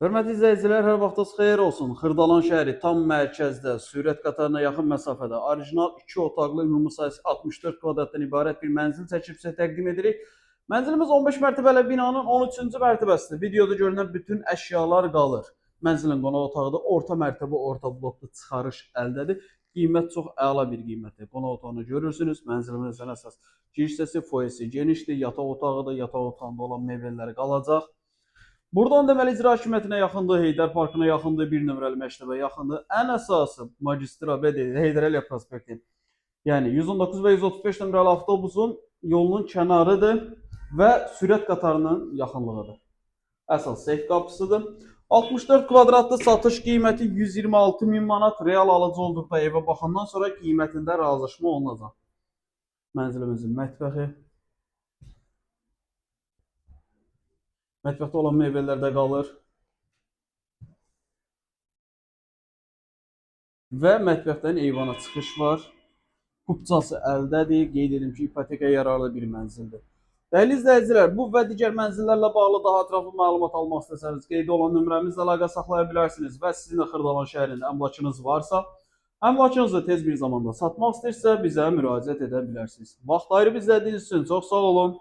Hörmətli izləyicilər, hər vaxtınız xeyir olsun. Xırdalan şəhəri tam mərkəzdə, sürət qatarına yaxın məsafədə, orijinal 2 otaqlı, ümumi sayısı 64 kvadratdan ibarət bir mənzil çəkib sizə təqdim edirik. Mənzilimiz 15 mərtəbəli binanın 13-cü mərtəbəsidir. Videoda görünən bütün əşyalar qalır. Mənzilin qonaq otağı da orta mərtəbə, orta blokda çıxarış əldədir. Qiymət çox əla bir qiymətdir. Qonaq otağını görürsünüz. Mənzilimizdən əsas giriş hissəsi, foyesi genişdir. Yataq otağı da, yataq otağında olan mebelləri qalacaq. Buradan deməli icra hakimiyyətinə yaxındır, Heydər Parkına yaxındır, 1 nömrəli məktəbə yaxındır. Ən əsası Magistra B deyil, Heydər Əliyev prospekti. Yəni 119 və 135 nömrəli avtobusun yolunun kənarıdır və sürət qatarının yaxınlığıdır. Əsas seyf qapısıdır. 64 kvadratlı satış qiyməti 126 min manat. Real alıcı olduqda evə baxandan sonra qiymətində razılaşma olunacaq. Mənzilimizin mətbəxi. Mətbəxdə olan mebellər də qalır. Və mətbəxdən eyvana çıxış var. Kupçası əldədir. Qeyd edim ki, ipotekaya yararlı bir mənzildir. Dəyərli izləyicilər, bu və digər mənzillərlə bağlı daha ətraflı məlumat almaq istəsəniz, qeyd olan nömrəmizlə əlaqə saxlaya bilərsiniz və sizin də Xırdalan şəhərində əmlakınız varsa, əmlakınızı tez bir zamanda satmaq istəyirsə, bizə müraciət edə bilərsiniz. Vaxt ayırıb izlədiyiniz üçün çox sağ olun.